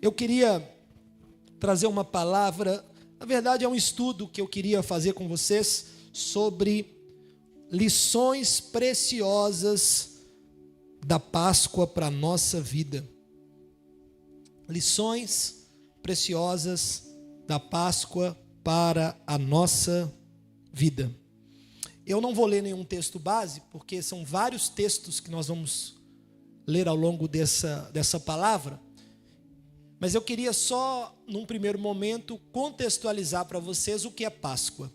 Eu queria trazer uma palavra, na verdade é um estudo que eu queria fazer com vocês sobre lições preciosas da Páscoa para a nossa vida. Lições preciosas da Páscoa para a nossa vida. Eu não vou ler nenhum texto base, porque são vários textos que nós vamos ler ao longo dessa palavra. Mas eu queria só, num primeiro momento, contextualizar para vocês o que é Páscoa.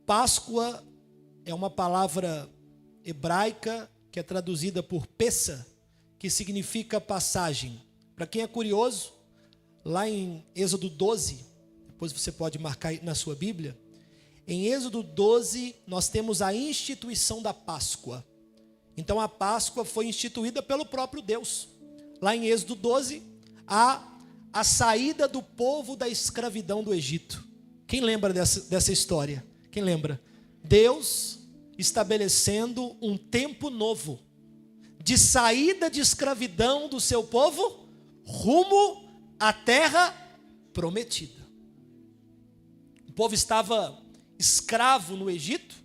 Páscoa é uma palavra hebraica que é traduzida por Pessa, que significa passagem. Para quem é curioso, lá em Êxodo 12, depois você pode marcar aí na sua Bíblia, em Êxodo 12 nós temos a instituição da Páscoa. Então a Páscoa foi instituída pelo próprio Deus. Lá em Êxodo 12, há a saída do povo da escravidão do Egito. Quem lembra dessa história? Quem lembra? Deus estabelecendo um tempo novo, de saída de escravidão do seu povo, rumo à terra prometida. O povo estava escravo no Egito,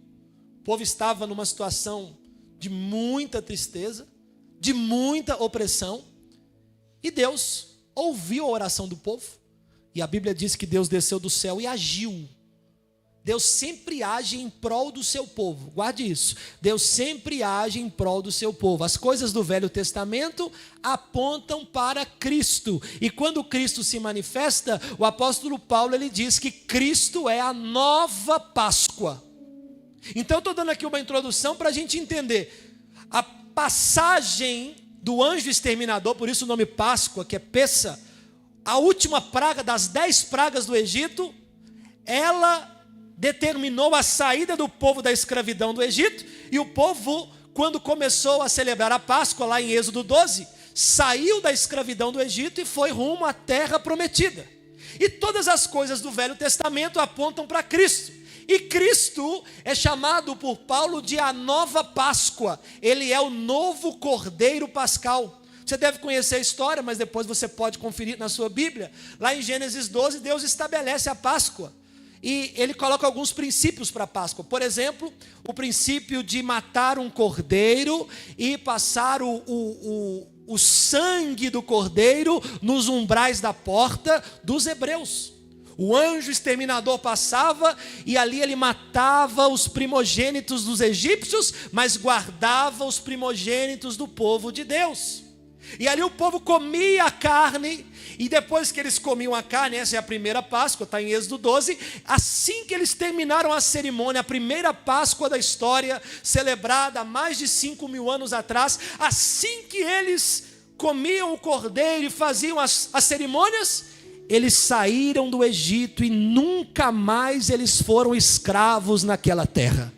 o povo estava numa situação de muita tristeza, de muita opressão, e Deus ouviu a oração do povo, e a Bíblia diz que Deus desceu do céu e agiu. Deus sempre age em prol do seu povo, guarde isso, Deus sempre age em prol do seu povo. As coisas do Velho Testamento apontam para Cristo, e quando Cristo se manifesta, o apóstolo Paulo ele diz que Cristo é a nova Páscoa. Então eu estou dando aqui uma introdução para a gente entender a passagem do anjo exterminador, por isso o nome Páscoa, que é Pessa, a última praga das 10 pragas do Egito, ela determinou a saída do povo da escravidão do Egito, e o povo, quando começou a celebrar a Páscoa, lá em Êxodo 12, saiu da escravidão do Egito e foi rumo à terra prometida. E todas as coisas do Velho Testamento apontam para Cristo. E Cristo é chamado por Paulo de a nova Páscoa. Ele é o novo Cordeiro Pascal. Você deve conhecer a história, mas depois você pode conferir na sua Bíblia. Lá em Gênesis 12, Deus estabelece a Páscoa. E ele coloca alguns princípios para a Páscoa. Por exemplo, o princípio de matar um cordeiro e passar o sangue do cordeiro nos umbrais da porta dos hebreus. O anjo exterminador passava e ali ele matava os primogênitos dos egípcios, mas guardava os primogênitos do povo de Deus. E ali o povo comia a carne, e depois que eles comiam a carne, essa é a primeira Páscoa, está em Êxodo 12, assim que eles terminaram a cerimônia, a primeira Páscoa da história, celebrada há mais de 5.000 anos atrás, assim que eles comiam o cordeiro e faziam as cerimônias, eles saíram do Egito e nunca mais eles foram escravos naquela terra.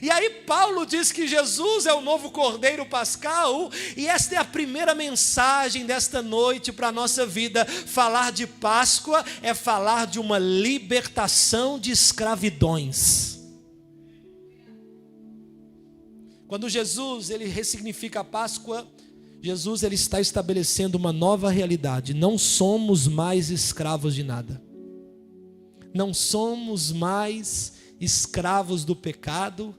E aí Paulo diz que Jesus é o novo Cordeiro Pascal, e esta é a primeira mensagem desta noite para a nossa vida. Falar de Páscoa é falar de uma libertação de escravidões. Quando Jesus ele ressignifica a Páscoa, Jesus ele está estabelecendo uma nova realidade. Não somos mais escravos de nada. Não somos mais escravos do pecado.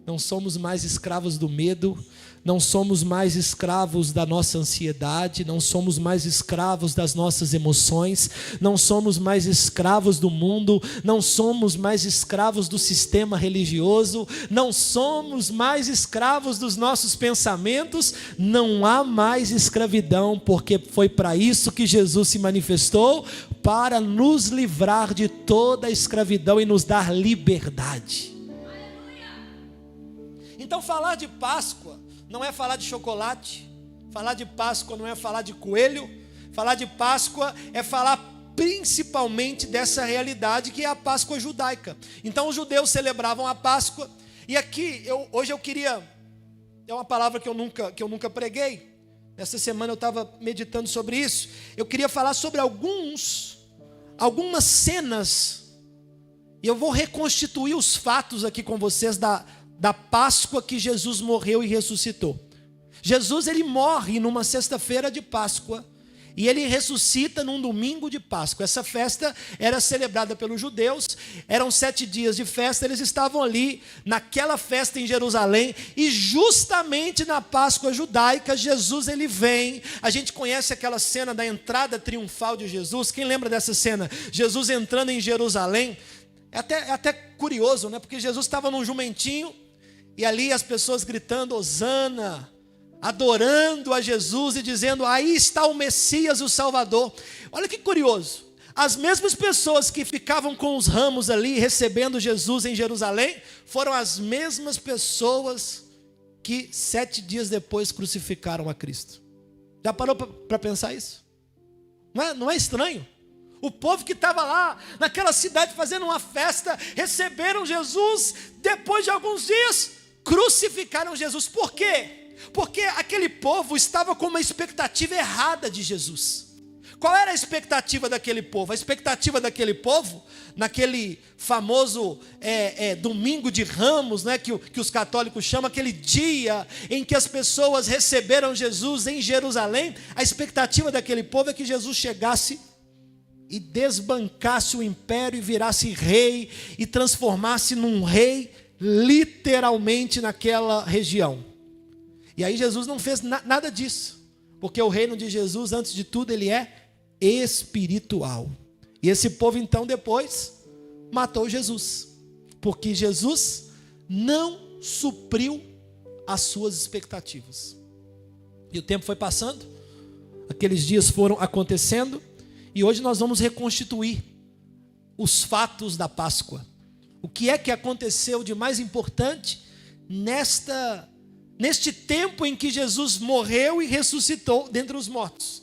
Não somos mais escravos do medo. Não somos mais escravos da nossa ansiedade. Não somos mais escravos das nossas emoções. Não somos mais escravos do mundo. Não somos mais escravos do sistema religioso. Não somos mais escravos dos nossos pensamentos. Não há mais escravidão, porque foi para isso que Jesus se manifestou, para nos livrar de toda a escravidão e nos dar liberdade. Então falar de Páscoa não é falar de chocolate, falar de Páscoa não é falar de coelho, falar de Páscoa é falar principalmente dessa realidade que é a Páscoa judaica. Então os judeus celebravam a Páscoa, e aqui hoje eu queria, é uma palavra que eu nunca preguei, essa semana eu estava meditando sobre isso, eu queria falar sobre algumas cenas, e eu vou reconstituir os fatos aqui com vocês da Páscoa que Jesus morreu e ressuscitou. Jesus ele morre numa sexta-feira de Páscoa, E ele ressuscita num domingo de Páscoa. Essa festa era celebrada pelos judeus, eram 7 dias de festa, eles estavam ali naquela festa em Jerusalém, e justamente na Páscoa judaica, Jesus ele vem. A gente conhece aquela cena da entrada triunfal de Jesus. Quem lembra dessa cena? Jesus entrando em Jerusalém. É até curioso, né? Porque Jesus estava num jumentinho, e ali as pessoas gritando, Hosana, adorando a Jesus e dizendo, aí está o Messias, o Salvador. Olha que curioso, as mesmas pessoas que ficavam com os ramos ali, recebendo Jesus em Jerusalém, foram as mesmas pessoas que 7 dias depois crucificaram a Cristo. Já parou para pensar isso? Não é estranho? O povo que estava lá, naquela cidade fazendo uma festa, receberam Jesus, depois de alguns dias, crucificaram Jesus. Por quê? Porque aquele povo estava com uma expectativa errada de Jesus. Qual era a expectativa daquele povo? A expectativa daquele povo, naquele famoso domingo de Ramos, né, que os católicos chamam, aquele dia em que as pessoas receberam Jesus em Jerusalém, a expectativa daquele povo é que Jesus chegasse e desbancasse o império e virasse rei e transformasse num rei literalmente naquela região. E aí Jesus não fez nada disso, porque o reino de Jesus, antes de tudo, ele é espiritual. E esse povo então depois matou Jesus, porque Jesus não supriu as suas expectativas. E o tempo foi passando, aqueles dias foram acontecendo, e hoje nós vamos reconstituir os fatos da Páscoa. O que é que aconteceu de mais importante neste tempo em que Jesus morreu e ressuscitou dentre os mortos?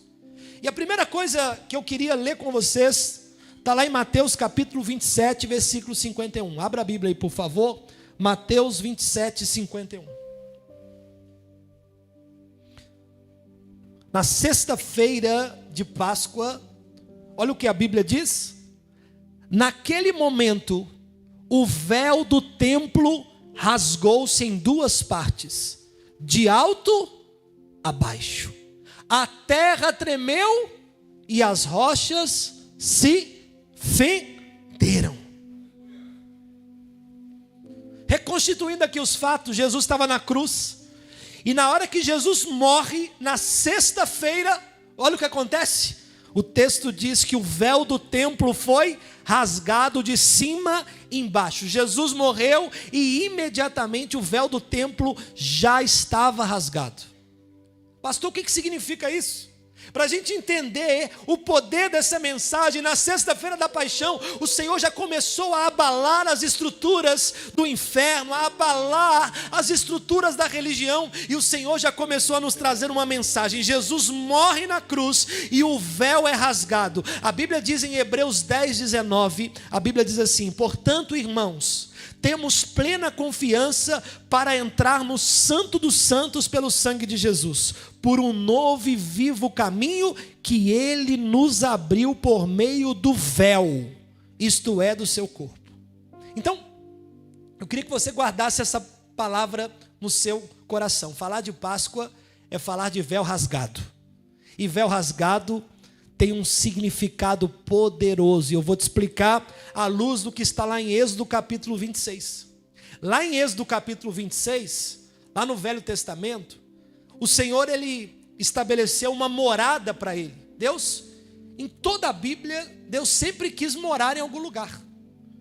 E a primeira coisa que eu queria ler com vocês está lá em Mateus capítulo 27, versículo 51. Abra a Bíblia aí, por favor. Mateus 27, 51. Na sexta-feira de Páscoa, olha o que a Bíblia diz. Naquele momento, o véu do templo rasgou-se em 2 partes, de alto a baixo. A terra tremeu e as rochas se fenderam. Reconstituindo aqui os fatos, Jesus estava na cruz, e na hora que Jesus morre, na sexta-feira, olha o que acontece. O texto diz que o véu do templo foi rasgado de cima embaixo. Jesus morreu e imediatamente o véu do templo já estava rasgado. Pastor, o que significa isso? Para a gente entender o poder dessa mensagem, na sexta-feira da paixão, o Senhor já começou a abalar as estruturas do inferno, a abalar as estruturas da religião, e o Senhor já começou a nos trazer uma mensagem. Jesus morre na cruz e o véu é rasgado. A Bíblia diz em Hebreus 10, 19, a Bíblia diz assim: portanto, irmãos, temos plena confiança para entrar no Santo dos Santos pelo sangue de Jesus, por um novo e vivo caminho que Ele nos abriu por meio do véu, isto é, do seu corpo. Então, eu queria que você guardasse essa palavra no seu coração. Falar de Páscoa é falar de véu rasgado. E véu rasgado tem um significado poderoso, e eu vou te explicar à luz do que está lá em Êxodo capítulo 26. Lá em Êxodo capítulo 26, lá no Velho Testamento, o Senhor, ele estabeleceu uma morada para ele. Deus, em toda a Bíblia, Deus sempre quis morar em algum lugar.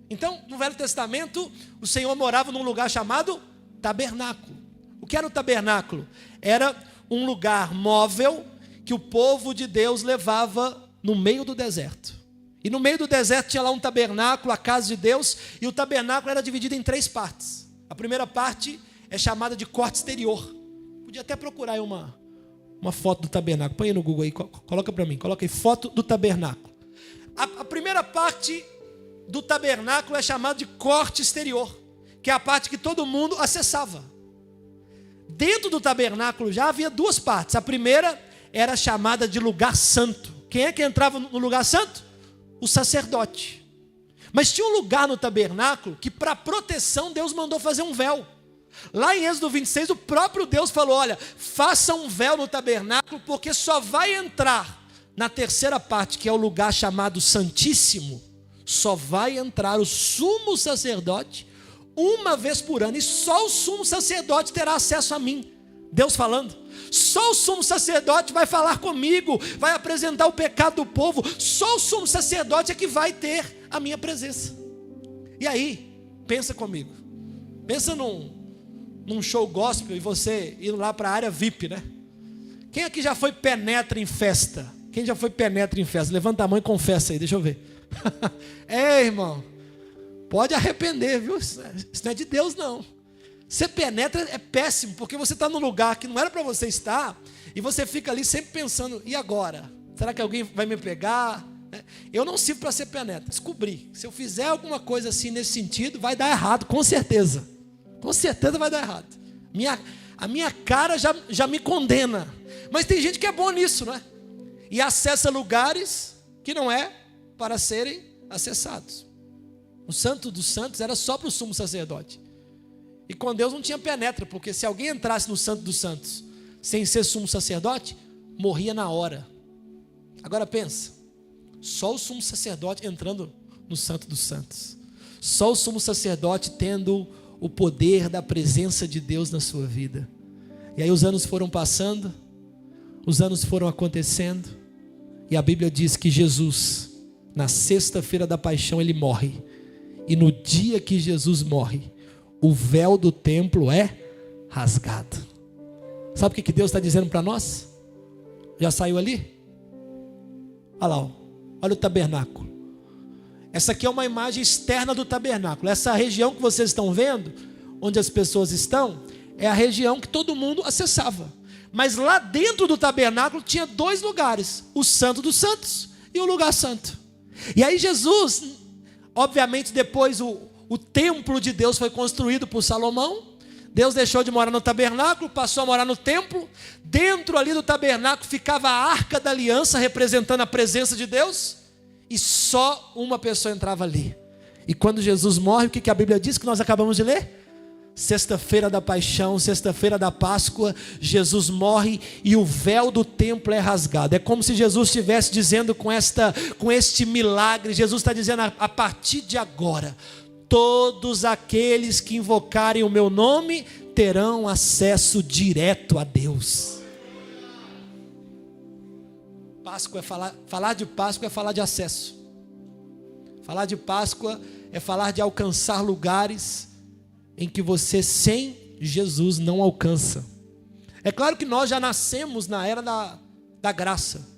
Então, no Velho Testamento, o Senhor morava num lugar chamado tabernáculo. O que era o tabernáculo? Era um lugar móvel que o povo de Deus levava no meio do deserto. E no meio do deserto tinha lá um tabernáculo, a casa de Deus, e o tabernáculo era dividido em 3 partes. A primeira parte é chamada de corte exterior. Podia até procurar aí uma foto do tabernáculo. Põe aí no Google aí, coloca para mim, coloca aí foto do tabernáculo. A primeira parte do tabernáculo é chamada de corte exterior, que é a parte que todo mundo acessava. Dentro do tabernáculo já havia 2 partes. A primeira era chamada de lugar santo. Quem é que entrava no lugar santo? O sacerdote. Mas tinha um lugar no tabernáculo que, para proteção, Deus mandou fazer um véu. Lá em Êxodo 26, o próprio Deus falou: olha, faça um véu no tabernáculo, porque só vai entrar na terceira parte, que é o lugar chamado Santíssimo, só vai entrar o sumo sacerdote uma vez por ano, e só o sumo sacerdote terá acesso a mim. Deus falando, só o sumo sacerdote vai falar comigo, vai apresentar o pecado do povo, só o sumo sacerdote é que vai ter a minha presença. E aí, pensa comigo, pensa num show gospel e você indo lá para a área VIP, né? Quem aqui já foi penetra em festa? Quem já foi penetra em festa? Levanta a mão e confessa aí, deixa eu ver. Irmão, pode arrepender, viu? Isso não é de Deus, não. Ser penetra é péssimo, porque você está num lugar que não era para você estar, e você fica ali sempre pensando, e agora? Será que alguém vai me pegar? Eu não sirvo para ser penetra. Descobri, se eu fizer alguma coisa assim nesse sentido, vai dar errado, com certeza. Com certeza vai dar errado. A minha cara já me condena. Mas tem gente que é bom nisso, não é? E acessa lugares que não é para serem acessados. O Santo dos Santos era só para o sumo sacerdote. E com Deus não tinha penetra, porque se alguém entrasse no Santo dos Santos sem ser sumo sacerdote, morria na hora. Agora pensa, só o sumo sacerdote entrando no Santo dos Santos. Só o sumo sacerdote tendo o poder da presença de Deus na sua vida. E aí os anos foram passando, os anos foram acontecendo, e a Bíblia diz que Jesus, na sexta-feira da paixão, ele morre. E no dia que Jesus morre, o véu do templo é rasgado. Sabe o que Deus está dizendo para nós? Já saiu ali? Olha lá, olha o tabernáculo. Essa aqui é uma imagem externa do tabernáculo. Essa região que vocês estão vendo, onde as pessoas estão, é a região que todo mundo acessava. Mas lá dentro do tabernáculo tinha dois lugares, o Santo dos Santos e o lugar santo. E aí Jesus, obviamente depois o templo de Deus foi construído por Salomão. Deus deixou de morar no tabernáculo, passou a morar no templo. Dentro ali do tabernáculo ficava a arca da aliança, representando a presença de Deus. E só uma pessoa entrava ali. E quando Jesus morre, o que a Bíblia diz que nós acabamos de ler? Sexta-feira da paixão, sexta-feira da Páscoa, Jesus morre e o véu do templo é rasgado. É como se Jesus estivesse dizendo com este milagre, Jesus está dizendo, a partir de agora, todos aqueles que invocarem o meu nome terão acesso direto a Deus. Páscoa é falar de Páscoa é falar de acesso. Falar de Páscoa é falar de alcançar lugares em que você sem Jesus não alcança. É claro que nós já nascemos na era da graça,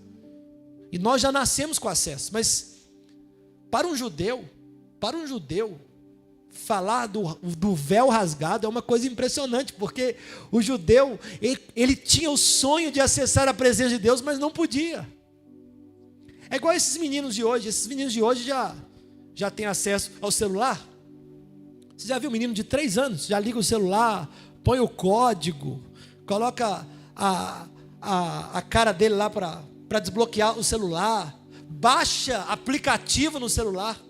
e nós já nascemos com acesso, mas para um judeu, falar do véu rasgado é uma coisa impressionante, porque o judeu, ele tinha o sonho de acessar a presença de Deus, mas não podia. É igual esses meninos de hoje já têm acesso ao celular. Você já viu um menino de 3 anos, já liga o celular, põe o código, coloca a cara dele lá para desbloquear o celular, baixa aplicativo no celular.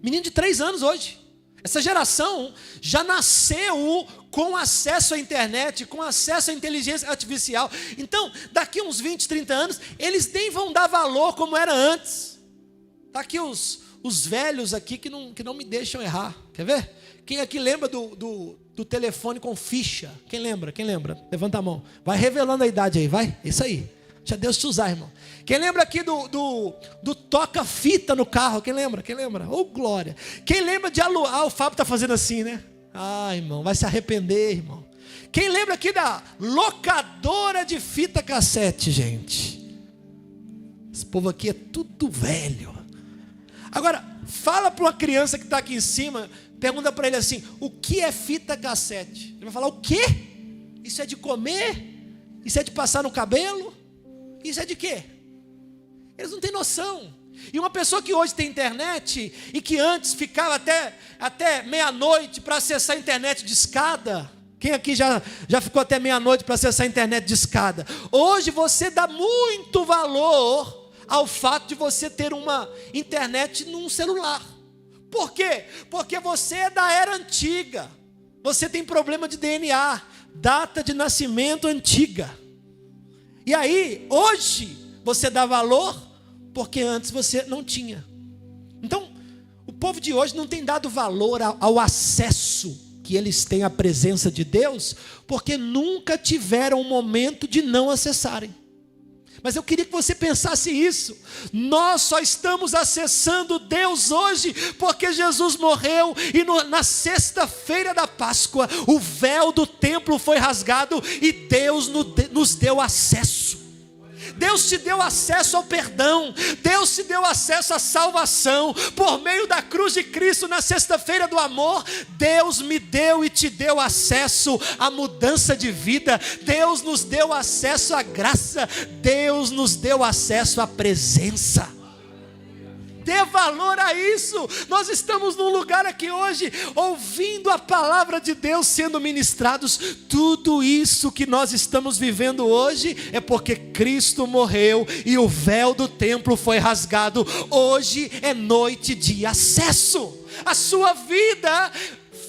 Menino de 3 anos hoje. Essa geração já nasceu com acesso à internet, com acesso à inteligência artificial. Então, daqui uns 20, 30 anos, eles nem vão dar valor como era antes. Está aqui os velhos aqui que não me deixam errar. Quer ver? Quem aqui lembra do telefone com ficha? Quem lembra? Levanta a mão. Vai revelando a idade aí, vai. Isso aí. Deixa Deus te usar, irmão. Quem lembra aqui do toca-fita no carro? Quem lembra? Oh, glória. Quem lembra de alugar? O Fábio está fazendo assim, né? Irmão, vai se arrepender, irmão. Quem lembra aqui da locadora de fita cassete, gente? Esse povo aqui é tudo velho. Agora, fala para uma criança que está aqui em cima, pergunta para ele assim, o que é fita cassete? Ele vai falar, o quê? Isso é de comer? Isso é de passar no cabelo? Isso é de quê? Eles não têm noção. E uma pessoa que hoje tem internet e que antes ficava até meia-noite para acessar a internet de escada. Quem aqui já ficou até meia-noite para acessar a internet de escada? Hoje você dá muito valor ao fato de você ter uma internet num celular. Por quê? Porque você é da era antiga. Você tem problema de DNA, data de nascimento antiga. E aí, hoje, você dá valor porque antes você não tinha. Então, o povo de hoje não tem dado valor ao acesso que eles têm à presença de Deus, porque nunca tiveram um momento de não acessarem. Mas eu queria que você pensasse isso. Nós só estamos acessando Deus hoje porque Jesus morreu e na sexta-feira da Páscoa o véu do templo foi rasgado e Deus nos deu acesso. Deus te deu acesso ao perdão, Deus te deu acesso à salvação, por meio da cruz de Cristo na sexta-feira do amor, Deus me deu e te deu acesso à mudança de vida, Deus nos deu acesso à graça, Deus nos deu acesso à presença. Dê valor a isso. Nós estamos num lugar aqui hoje, ouvindo a palavra de Deus sendo ministrados. Tudo isso que nós estamos vivendo hoje é porque Cristo morreu e o véu do templo foi rasgado. Hoje é noite de acesso. A sua vida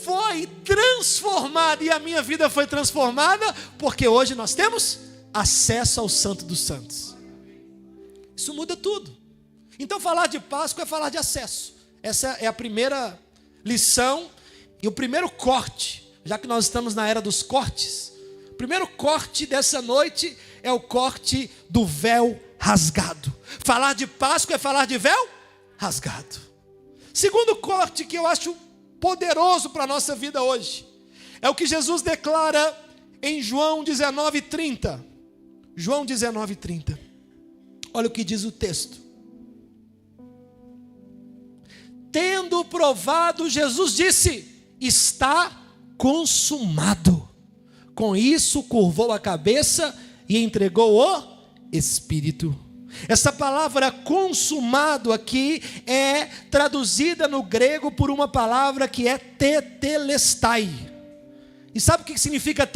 foi transformada e a minha vida foi transformada porque hoje nós temos acesso ao Santo dos Santos. Isso muda tudo. Então falar de Páscoa é falar de acesso. Essa é a primeira lição e o primeiro corte, já que nós estamos na era dos cortes. O primeiro corte dessa noite é o corte do véu rasgado. Falar de Páscoa é falar de véu rasgado. Segundo corte que eu acho poderoso para a nossa vida hoje, é o que Jesus declara em João 19:30. João 19:30. Olha o que diz o texto. Tendo provado, Jesus disse: está consumado. Com isso curvou a cabeça e entregou o Espírito. Essa palavra consumado aqui é traduzida no grego por uma palavra que é tetelestai. E sabe o que significa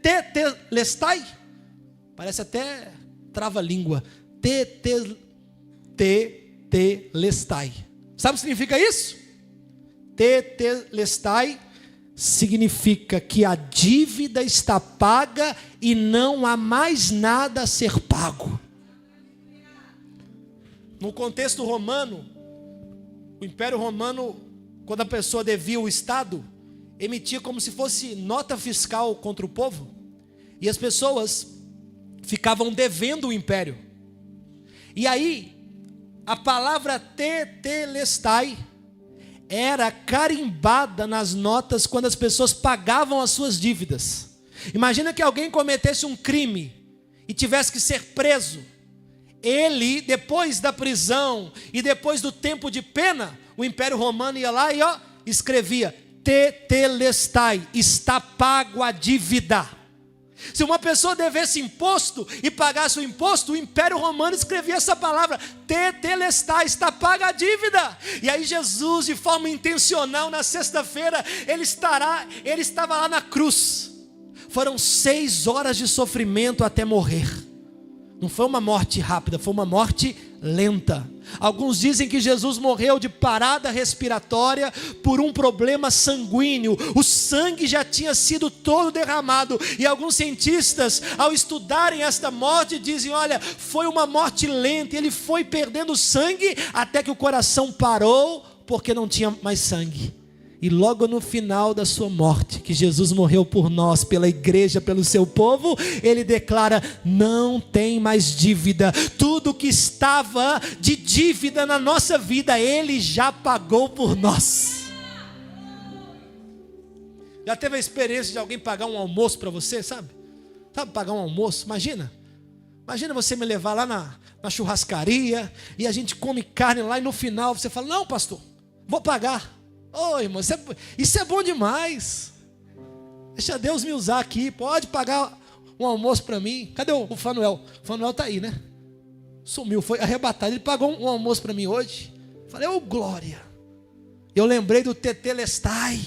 tetelestai? Parece até trava-língua. Tetelestai. Sabe o que significa isso? Tetelestai significa que a dívida está paga e não há mais nada a ser pago. No contexto romano, o Império Romano, quando a pessoa devia o Estado, emitia como se fosse nota fiscal contra o povo. E as pessoas ficavam devendo o Império. E aí, a palavra tetelestai era carimbada nas notas quando as pessoas pagavam as suas dívidas. Imagina que alguém cometesse um crime e tivesse que ser preso. Ele, depois da prisão e depois do tempo de pena, o Império Romano ia lá e escrevia: tetelestai, está pago a dívida. Se uma pessoa devesse imposto e pagasse o imposto, o Império Romano escrevia essa palavra: tetelestai, está paga a dívida. E aí Jesus, de forma intencional, na sexta-feira, ele estava lá na cruz. Foram 6 horas de sofrimento até morrer. Não foi uma morte rápida, foi uma morte lenta. Alguns dizem que Jesus morreu de parada respiratória por um problema sanguíneo. O sangue já tinha sido todo derramado. E alguns cientistas, ao estudarem esta morte, dizem: olha, foi uma morte lenta. Ele foi perdendo sangue até que o coração parou, porque não tinha mais sangue. E logo no final da sua morte, que Jesus morreu por nós, pela igreja, pelo seu povo, ele declara: não tem mais dívida. Tudo que estava de dívida na nossa vida, ele já pagou por nós. Já teve a experiência de alguém pagar um almoço para você, sabe? Sabe pagar um almoço? Imagina você me levar lá na churrascaria e a gente come carne lá e no final você fala: não, pastor, vou pagar. Ô, irmão, isso é bom demais. Deixa Deus me usar aqui. Pode pagar um almoço para mim. Cadê o Fanuel? O Fanuel está aí, né? Sumiu, foi arrebatado. Ele pagou um almoço para mim hoje. Falei: ô, glória. Eu lembrei do tetelestai.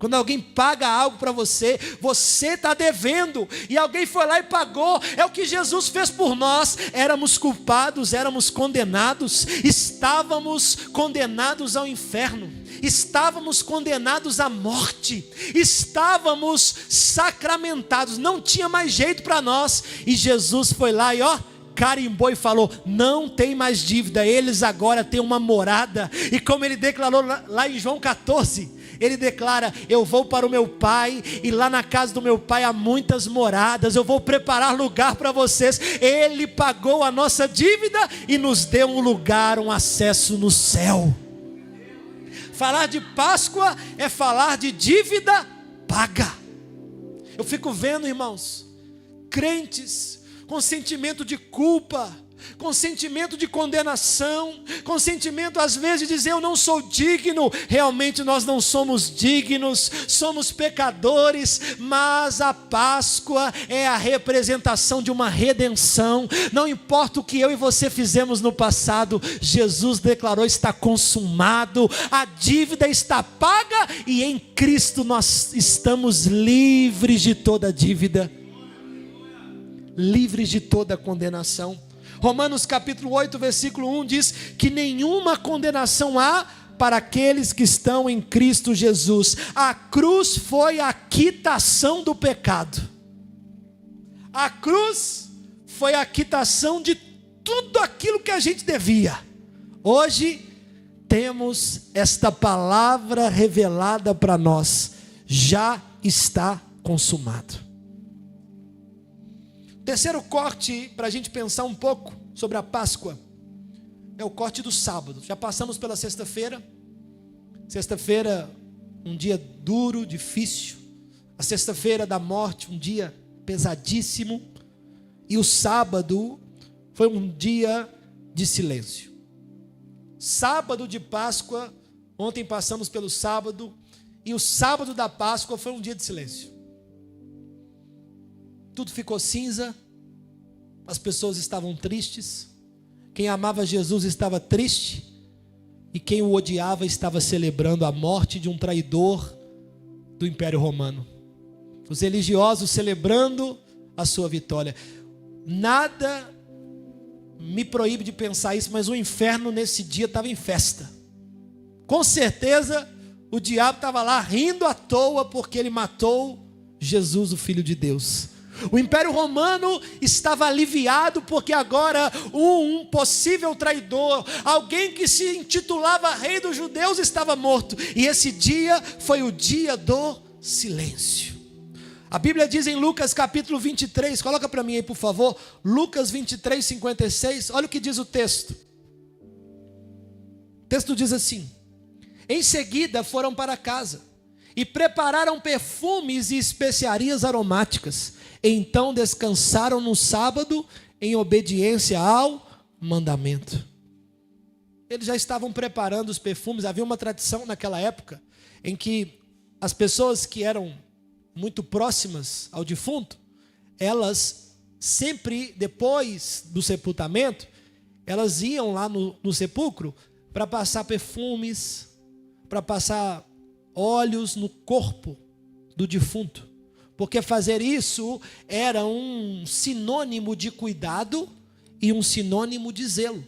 Quando alguém paga algo para você, você está devendo, e alguém foi lá e pagou. É o que Jesus fez por nós. Éramos culpados, éramos condenados, estávamos condenados ao inferno, estávamos condenados à morte, estávamos sacramentados, não tinha mais jeito para nós, e Jesus foi lá e carimbou e falou: não tem mais dívida, eles agora têm uma morada. E como ele declarou lá em João 14, ele declara: eu vou para o meu pai, e lá na casa do meu pai há muitas moradas, eu vou preparar lugar para vocês. Ele pagou a nossa dívida e nos deu um lugar, um acesso no céu. Falar de Páscoa é falar de dívida paga. Eu fico vendo, irmãos, crentes com sentimento de culpa, com sentimento de condenação, com sentimento às vezes de dizer: eu não sou digno. Realmente nós não somos dignos, somos pecadores, mas a Páscoa é a representação de uma redenção. Não importa o que eu e você fizemos no passado, Jesus declarou: está consumado, a dívida está paga, e em Cristo nós estamos livres de toda dívida, livres de toda condenação. Romanos capítulo 8, versículo 1 diz que nenhuma condenação há para aqueles que estão em Cristo Jesus. A cruz foi a quitação do pecado. A cruz foi a quitação de tudo aquilo que a gente devia. Hoje temos esta palavra revelada para nós: já está consumado. Terceiro corte para a gente pensar um pouco sobre a Páscoa é o corte do sábado. Já passamos pela sexta-feira. Sexta-feira, um dia duro, difícil. A sexta-feira da morte, um dia pesadíssimo. E o sábado foi um dia de silêncio. Sábado de Páscoa, ontem passamos pelo sábado, e o sábado da Páscoa foi um dia de silêncio. Tudo ficou cinza, as pessoas estavam tristes, quem amava Jesus estava triste, e quem o odiava estava celebrando a morte de um traidor do Império Romano. Os religiosos celebrando a sua vitória. Nada me proíbe de pensar isso, mas o inferno nesse dia estava em festa. Com certeza o diabo estava lá rindo à toa, porque ele matou Jesus, o Filho de Deus. O Império Romano estava aliviado, porque agora um possível traidor, alguém que se intitulava rei dos judeus, estava morto. E esse dia foi o dia do silêncio. A Bíblia diz em Lucas capítulo 23, coloca para mim aí por favor, Lucas 23, 56, olha o que diz o texto. O texto diz assim: em seguida foram para casa e prepararam perfumes e especiarias aromáticas. Então descansaram no sábado em obediência ao mandamento. Eles já estavam preparando os perfumes. Havia uma tradição naquela época em que as pessoas que eram muito próximas ao defunto, elas sempre depois do sepultamento, elas iam lá no sepulcro para passar perfumes, para passar óleos no corpo do defunto. Porque fazer isso era um sinônimo de cuidado e um sinônimo de zelo.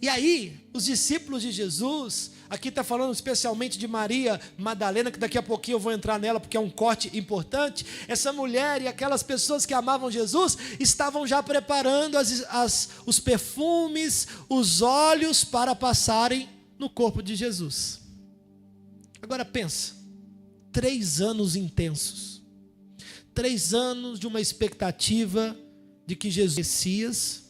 E aí, os discípulos de Jesus, aqui está falando especialmente de Maria Madalena, que daqui a pouquinho eu vou entrar nela porque é um corte importante. Essa mulher e aquelas pessoas que amavam Jesus estavam já preparando os perfumes, os óleos para passarem no corpo de Jesus. Agora pensa, 3 anos intensos. 3 anos de uma expectativa de que Jesus é Messias,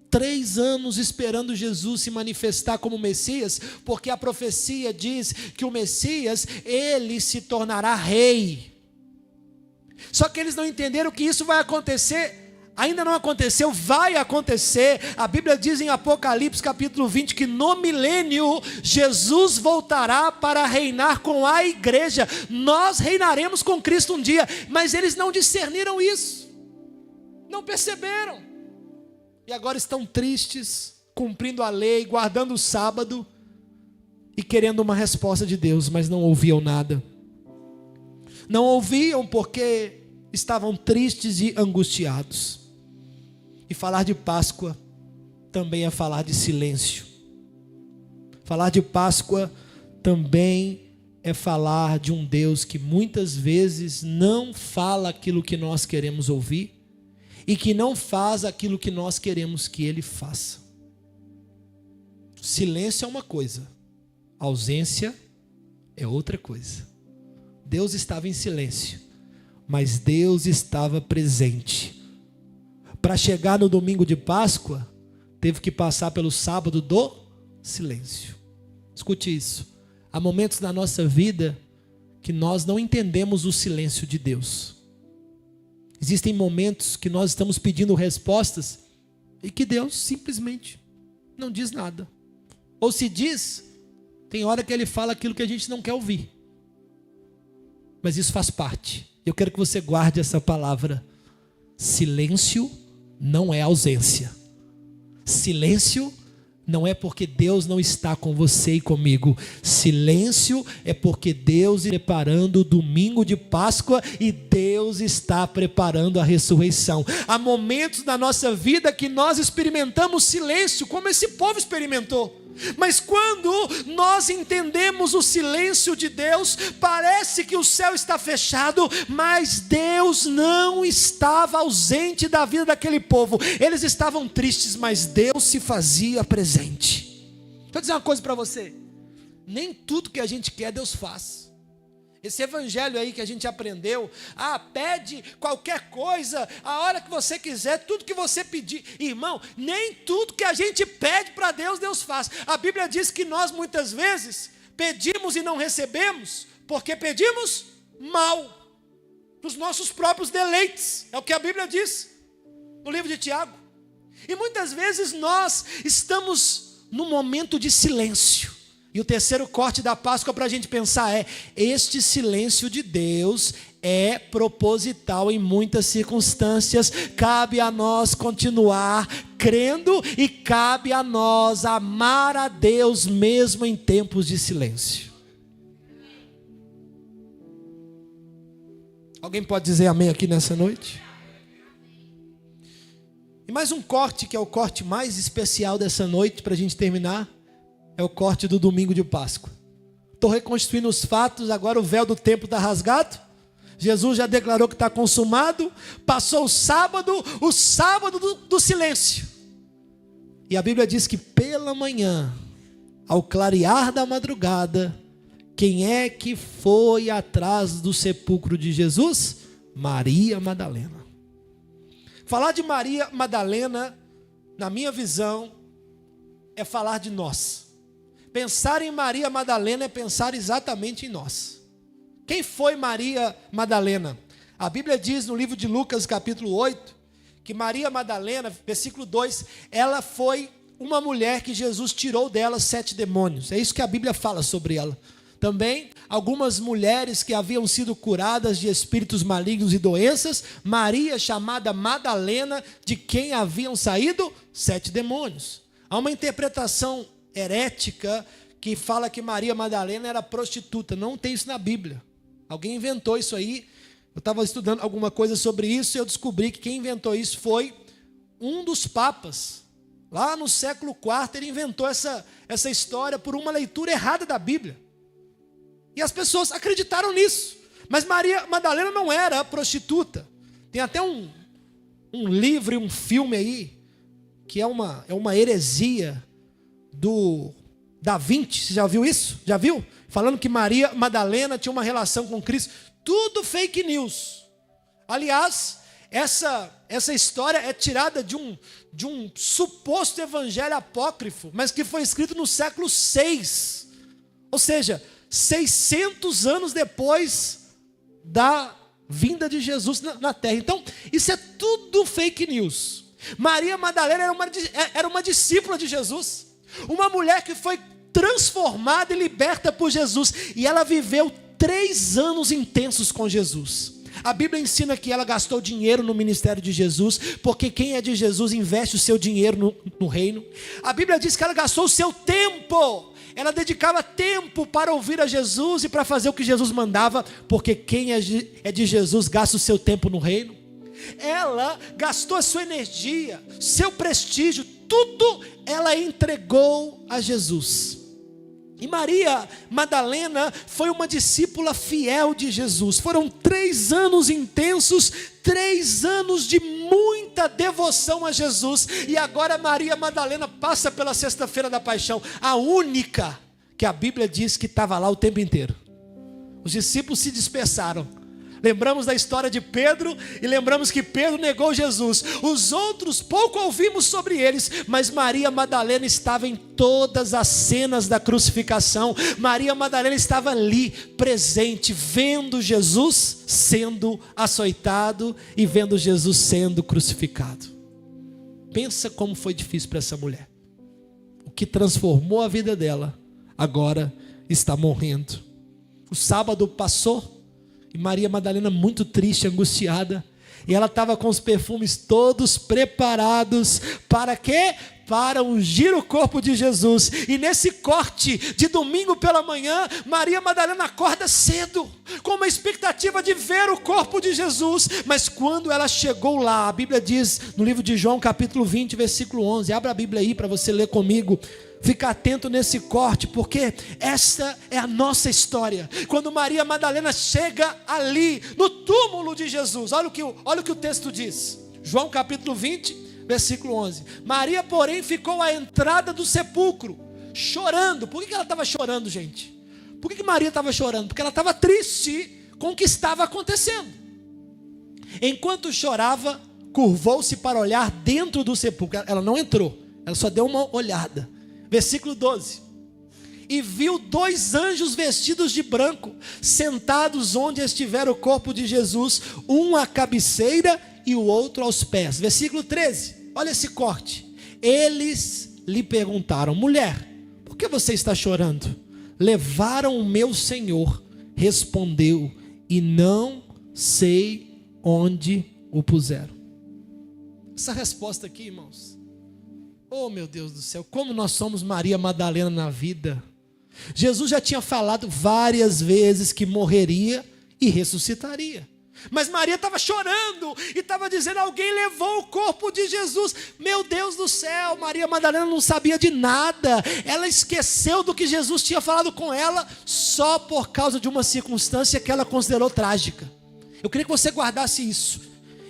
3 anos esperando Jesus se manifestar como Messias, porque a profecia diz que o Messias, ele se tornará rei. Só que eles não entenderam que isso vai acontecer. Ainda não aconteceu, vai acontecer. A Bíblia diz em Apocalipse capítulo 20 que no milênio Jesus voltará para reinar com a igreja. Nós reinaremos com Cristo um dia, mas eles não discerniram isso, não perceberam, e agora estão tristes, cumprindo a lei, guardando o sábado e querendo uma resposta de Deus, mas não ouviam nada. Não ouviam porque estavam tristes e angustiados. E falar de Páscoa também é falar de silêncio. Falar de Páscoa também é falar de um Deus que muitas vezes não fala aquilo que nós queremos ouvir. e que não faz aquilo que nós queremos que ele faça. Silêncio é uma coisa, ausência é outra coisa. Deus estava em silêncio, mas Deus estava presente. Para chegar no domingo de Páscoa, teve que passar pelo sábado do silêncio. Escute isso. Há momentos na nossa vida que nós não entendemos o silêncio de Deus. Existem momentos que nós estamos pedindo respostas e que Deus simplesmente não diz nada. Ou se diz, tem hora que ele fala aquilo que a gente não quer ouvir. Mas isso faz parte. Eu quero que você guarde essa palavra. Silêncio não é ausência. Silêncio não é porque Deus não está com você e comigo. Silêncio é porque Deus está preparando o domingo de Páscoa e Deus está preparando a ressurreição. Há momentos na nossa vida que nós experimentamos silêncio, como esse povo experimentou. Mas quando nós entendemos o silêncio de Deus, parece que o céu está fechado, mas Deus não estava ausente da vida daquele povo. Eles estavam tristes, mas Deus se fazia presente. Deixa eu dizer uma coisa para você: nem tudo que a gente quer Deus faz. Esse evangelho aí que a gente aprendeu, pede qualquer coisa, a hora que você quiser, tudo que você pedir. Irmão, nem tudo que a gente pede para Deus, Deus faz. A Bíblia diz que nós muitas vezes pedimos e não recebemos, porque pedimos mal, dos nossos próprios deleites. É o que a Bíblia diz no livro de Tiago. E muitas vezes nós estamos num momento de silêncio. E o terceiro corte da Páscoa para a gente pensar é: este silêncio de Deus é proposital em muitas circunstâncias. Cabe a nós continuar crendo e cabe a nós amar a Deus mesmo em tempos de silêncio. Alguém pode dizer amém aqui nessa noite? E mais um corte, que é o corte mais especial dessa noite, para a gente terminar. É o corte do domingo de Páscoa. Estou reconstruindo os fatos, agora o véu do templo está rasgado. Jesus já declarou que está consumado. Passou o sábado do silêncio. E a Bíblia diz que pela manhã, ao clarear da madrugada, quem é que foi atrás do sepulcro de Jesus? Maria Madalena. Falar de Maria Madalena, na minha visão, é falar de nós. Pensar em Maria Madalena é pensar exatamente em nós. Quem foi Maria Madalena? A Bíblia diz no livro de Lucas, capítulo 8, que Maria Madalena, versículo 2, ela foi uma mulher que Jesus tirou dela 7 demônios. É isso que a Bíblia fala sobre ela. Também, algumas mulheres que haviam sido curadas de espíritos malignos e doenças. Maria, chamada Madalena, de quem haviam saído 7 demônios. Há uma interpretação herética que fala que Maria Madalena era prostituta. Não tem isso na Bíblia. Alguém inventou isso aí. Eu estava estudando alguma coisa sobre isso e eu descobri que quem inventou isso foi um dos papas. Lá no século IV ele inventou essa história por uma leitura errada da Bíblia. E as pessoas acreditaram nisso. Mas Maria Madalena não era prostituta. Tem até um livro e um filme aí que é uma heresia do Da Vinci. Você já viu isso? Já viu? Falando que Maria Madalena tinha uma relação com Cristo. Tudo fake news. Aliás, essa história é tirada de um suposto evangelho apócrifo, mas que foi escrito no século VI. Ou seja, 600 anos depois da vinda de Jesus na terra. Então, isso é tudo fake news. Maria Madalena era uma discípula de Jesus. Uma mulher que foi transformada e liberta por Jesus. E ela viveu 3 anos intensos com Jesus. A Bíblia ensina que ela gastou dinheiro no ministério de Jesus, porque quem é de Jesus investe o seu dinheiro no reino. A Bíblia diz que ela gastou o seu tempo. Ela dedicava tempo para ouvir a Jesus e para fazer o que Jesus mandava, porque quem é de Jesus gasta o seu tempo no reino. Ela gastou a sua energia, seu prestígio, tudo ela entregou a Jesus. E Maria Madalena foi uma discípula fiel de Jesus. Foram 3 anos intensos, 3 anos de muita devoção a Jesus. E agora Maria Madalena passa pela sexta-feira da paixão, a única que a Bíblia diz que estava lá o tempo inteiro. Os discípulos se dispersaram. Lembramos da história de Pedro e lembramos que Pedro negou Jesus. Os outros pouco ouvimos sobre eles, mas Maria Madalena estava em todas as cenas da crucificação. Maria Madalena estava ali, presente, vendo Jesus sendo açoitado e vendo Jesus sendo crucificado. Pensa como foi difícil para essa mulher. O que transformou a vida dela, agora está morrendo. O sábado passou. E Maria Madalena muito triste, angustiada. E ela estava com os perfumes todos preparados. Para quê? Para ungir o corpo de Jesus. E nesse corte de domingo pela manhã, Maria Madalena acorda cedo, com uma expectativa de ver o corpo de Jesus. Mas quando ela chegou lá, a Bíblia diz no livro de João capítulo 20, versículo 11. Abra a Bíblia aí para você ler comigo. Fica atento nesse corte, porque essa é a nossa história. Quando Maria Madalena chega ali, no túmulo de Jesus, olha o que o texto diz. João capítulo 20, versículo 11. Maria, porém, ficou à entrada do sepulcro, chorando. Por que ela estava chorando, gente? Por que Maria estava chorando? Porque ela estava triste com o que estava acontecendo. Enquanto chorava, curvou-se para olhar dentro do sepulcro. Ela não entrou, ela só deu uma olhada. Versículo 12. E viu 2 anjos vestidos de branco, sentados onde estivera o corpo de Jesus, um à cabeceira e o outro aos pés. Versículo 13, olha esse corte. Eles lhe perguntaram: mulher, por que você está chorando? Levaram o meu Senhor, respondeu, e não sei onde o puseram. Essa resposta aqui, irmãos, oh meu Deus do céu, como nós somos Maria Madalena na vida. Jesus já tinha falado várias vezes que morreria e ressuscitaria. Mas Maria estava chorando e estava dizendo: alguém levou o corpo de Jesus. Meu Deus do céu, Maria Madalena não sabia de nada. Ela esqueceu do que Jesus tinha falado com ela só por causa de uma circunstância que ela considerou trágica. Eu queria que você guardasse isso.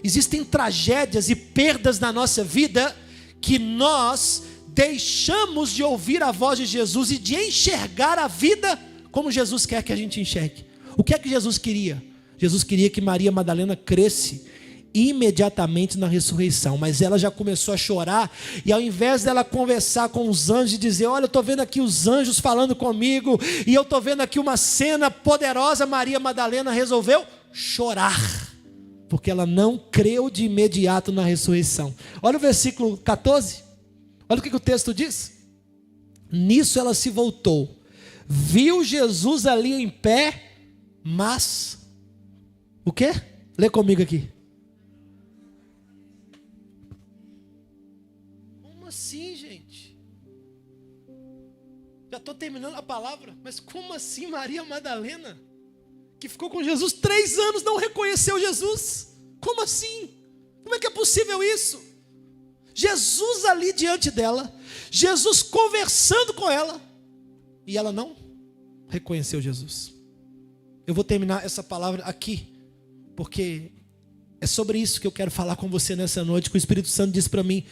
Existem tragédias e perdas na nossa vida que nós deixamos de ouvir a voz de Jesus e de enxergar a vida como Jesus quer que a gente enxergue. O que é que Jesus queria? Jesus queria que Maria Madalena cresce imediatamente na ressurreição, mas ela já começou a chorar, e ao invés dela conversar com os anjos e dizer: olha, eu estou vendo aqui os anjos falando comigo, e eu estou vendo aqui uma cena poderosa, Maria Madalena resolveu chorar, porque ela não creu de imediato na ressurreição. Olha o versículo 14, olha o que o texto diz. Nisso ela se voltou, viu Jesus ali em pé, mas o quê? Lê comigo aqui. Como assim, gente? Já estou terminando a palavra, mas como assim Maria Madalena, que ficou com Jesus 3 anos, não reconheceu Jesus? Como assim? Como é que é possível isso? Jesus ali diante dela, Jesus conversando com ela, e ela não reconheceu Jesus. Eu vou terminar essa palavra aqui, porque é sobre isso que eu quero falar com você nessa noite, que o Espírito Santo diz para mim: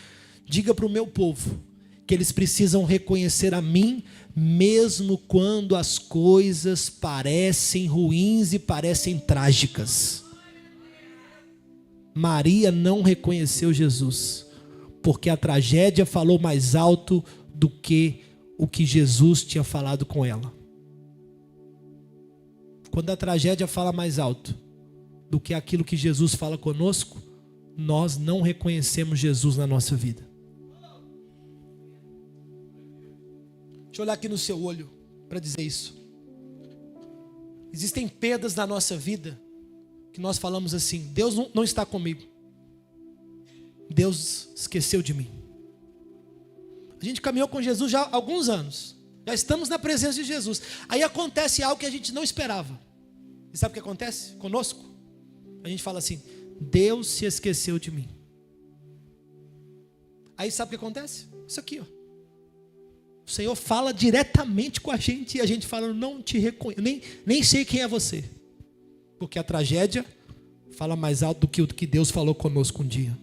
diga para o meu povo que eles precisam reconhecer a mim, mesmo quando as coisas parecem ruins e parecem trágicas. Maria não reconheceu Jesus, porque a tragédia falou mais alto do que o que Jesus tinha falado com ela. Quando a tragédia fala mais alto do que aquilo que Jesus fala conosco, nós não reconhecemos Jesus na nossa vida. Deixa eu olhar aqui no seu olho para dizer isso. Existem perdas na nossa vida que nós falamos assim: Deus não está comigo, Deus esqueceu de mim. A gente caminhou com Jesus já há alguns anos, já estamos na presença de Jesus, aí acontece algo que a gente não esperava. E sabe o que acontece conosco? A gente fala assim: Deus se esqueceu de mim. Aí sabe o que acontece? Isso aqui, ó. O Senhor fala diretamente com a gente e a gente fala, não te reconheço, nem sei quem é você. Porque a tragédia fala mais alto do que o que Deus falou conosco um dia.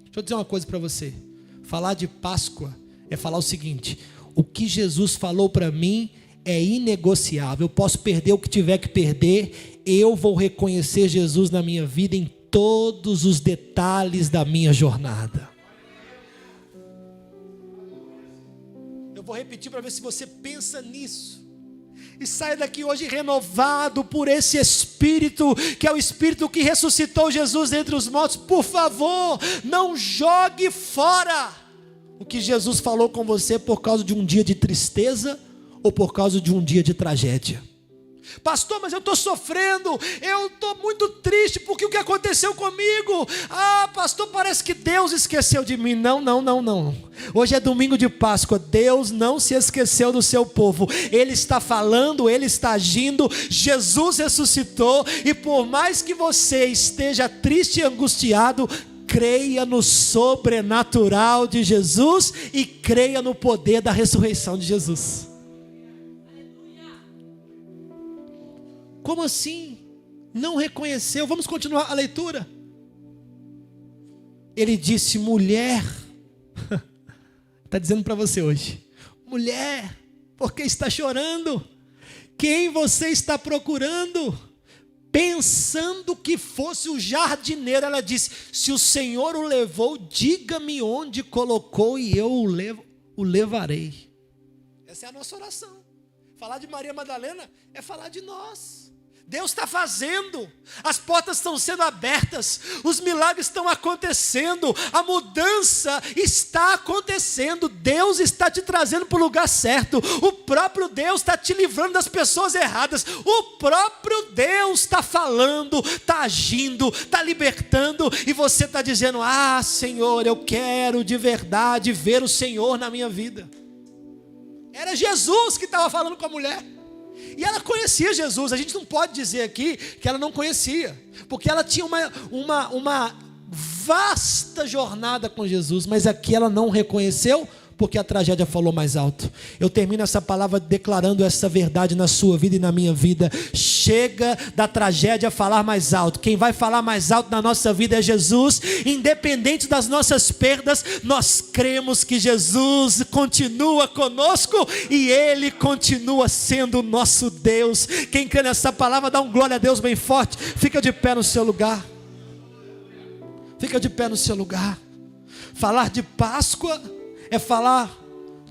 Deixa eu dizer uma coisa para você. Falar de Páscoa é falar o seguinte: o que Jesus falou para mim é inegociável. Eu posso perder o que tiver que perder, eu vou reconhecer Jesus na minha vida em todos os detalhes da minha jornada. Eu vou repetir para ver se você pensa nisso. E saia daqui hoje renovado por esse Espírito, que é o Espírito que ressuscitou Jesus dentre os mortos. Por favor, não jogue fora o que Jesus falou com você por causa de um dia de tristeza ou por causa de um dia de tragédia. Pastor, mas eu estou sofrendo, eu estou muito triste porque o que aconteceu comigo? Ah, pastor, parece que Deus esqueceu de mim. Não. Hoje é domingo de Páscoa. Deus não se esqueceu do seu povo. Ele está falando, Ele está agindo. Jesus ressuscitou. E por mais que você esteja triste e angustiado, creia no sobrenatural de Jesus e creia no poder da ressurreição de Jesus. Como assim? Não reconheceu? Vamos continuar a leitura. Ele disse, mulher, está dizendo para você hoje, mulher, por que está chorando? Quem você está procurando? Pensando que fosse o jardineiro, ela disse, se o Senhor o levou, diga-me onde colocou e eu o levarei. Essa é a nossa oração. Falar de Maria Madalena é falar de nós. Deus está fazendo, as portas estão sendo abertas, os milagres estão acontecendo, a mudança está acontecendo, Deus está te trazendo para o lugar certo, o próprio Deus está te livrando das pessoas erradas, o próprio Deus está falando, está agindo, está libertando, e você está dizendo, ah Senhor, eu quero de verdade ver o Senhor na minha vida. Era Jesus que estava falando com a mulher. E ela conhecia Jesus. A gente não pode dizer aqui que ela não conhecia, porque ela tinha uma vasta jornada com Jesus, mas aqui ela não reconheceu, porque a tragédia falou mais alto. Eu termino essa palavra declarando essa verdade na sua vida e na minha vida. Chega da tragédia falar mais alto. Quem vai falar mais alto na nossa vida é Jesus. Independente das nossas perdas, nós cremos que Jesus continua conosco e Ele continua sendo o nosso Deus. Quem crê nessa palavra, dá um glória a Deus bem forte. Fica de pé no seu lugar. Fica de pé no seu lugar. Falar de Páscoa é falar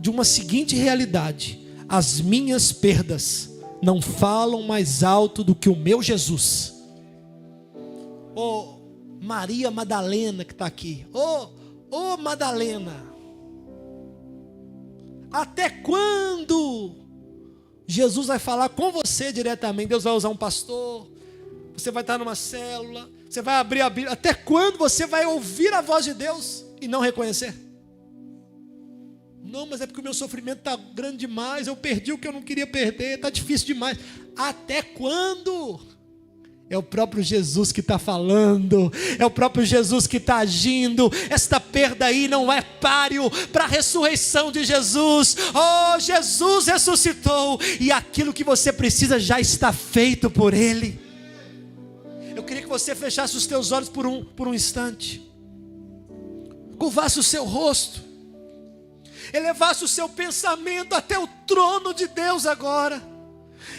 de uma seguinte realidade: as minhas perdas não falam mais alto do que o meu Jesus. Maria Madalena que está aqui, Madalena, até quando Jesus vai falar com você diretamente? Deus vai usar um pastor, você vai estar numa célula, você vai abrir a Bíblia. Até quando você vai ouvir a voz de Deus e não reconhecer? Não, mas é porque o meu sofrimento está grande demais, eu perdi o que eu não queria perder, está difícil demais. Até quando? É o próprio Jesus que está falando, é o próprio Jesus que está agindo. Esta perda aí não é páreo para a ressurreição de Jesus. Jesus ressuscitou e aquilo que você precisa já está feito por Ele. Eu queria que você fechasse os teus olhos por um instante, curvasse o seu rosto, elevasse o seu pensamento até o trono de Deus agora,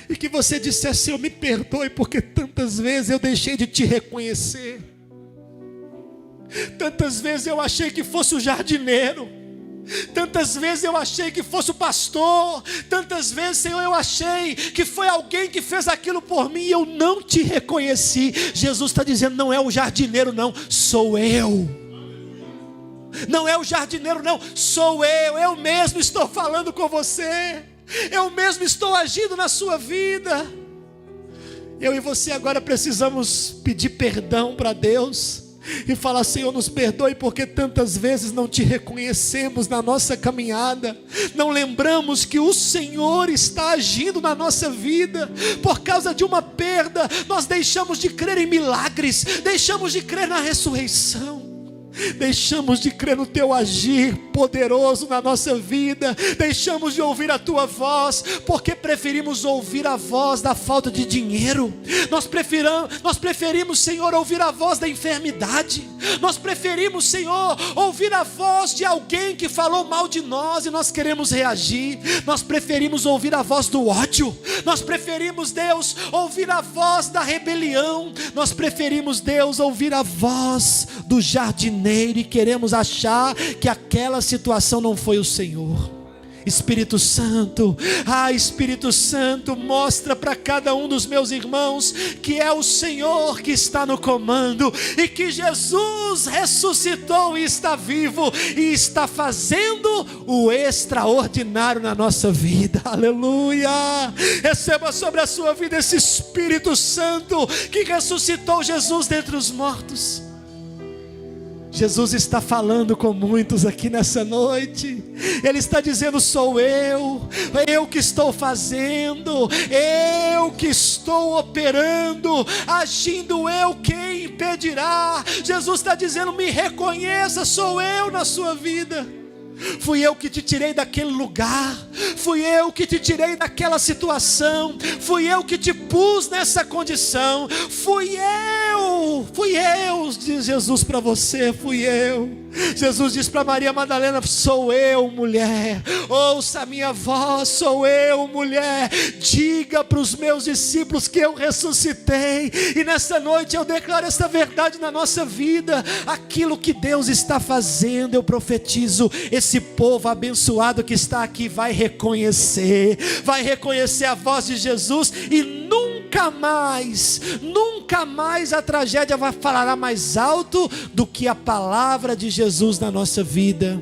e que você dissesse: Senhor, me perdoe, porque tantas vezes eu deixei de te reconhecer, tantas vezes eu achei que fosse o jardineiro, tantas vezes eu achei que fosse o pastor, tantas vezes, Senhor, eu achei que foi alguém que fez aquilo por mim e eu não te reconheci. Jesus está dizendo: não é o jardineiro não, sou eu. Não é o jardineiro não, sou eu mesmo estou falando com você, eu mesmo estou agindo na sua vida. Eu e você agora precisamos pedir perdão para Deus e falar: Senhor, nos perdoe, porque tantas vezes não te reconhecemos na nossa caminhada, não lembramos que o Senhor está agindo na nossa vida. Por causa de uma perda, nós deixamos de crer em milagres, deixamos de crer na ressurreição. deixamos de crer no Teu agir poderoso na nossa vida, deixamos de ouvir a Tua voz, porque preferimos ouvir a voz da falta de dinheiro, nós preferimos, Senhor, ouvir a voz da enfermidade, nós preferimos, Senhor, ouvir a voz de alguém que falou mal de nós e nós queremos reagir, nós preferimos ouvir a voz do ódio, nós preferimos, Deus, ouvir a voz da rebelião, nós preferimos, Deus, ouvir a voz do jardineiro e queremos achar que aquela situação não foi o Senhor. Espírito Santo, Espírito Santo, mostra para cada um dos meus irmãos que é o Senhor que está no comando e que Jesus ressuscitou e está vivo e está fazendo o extraordinário na nossa vida. Aleluia! Receba sobre a sua vida esse Espírito Santo que ressuscitou Jesus dentre os mortos. Jesus está falando com muitos aqui nessa noite. Ele está dizendo: sou eu que estou fazendo, eu que estou operando, agindo eu, quem impedirá? Jesus está dizendo: me reconheça, sou eu na sua vida. Fui eu que te tirei daquele lugar, fui eu que te tirei daquela situação, fui eu que te pus nessa condição, fui eu, diz Jesus para você, fui eu. Jesus diz para Maria Madalena: sou eu, mulher, ouça a minha voz, sou eu, mulher, diga para os meus discípulos que eu ressuscitei. E nessa noite eu declaro esta verdade na nossa vida, aquilo que Deus está fazendo, eu profetizo, esse povo abençoado que está aqui vai reconhecer a voz de Jesus e nunca mais a tragédia falará mais alto do que a palavra de Jesus na nossa vida.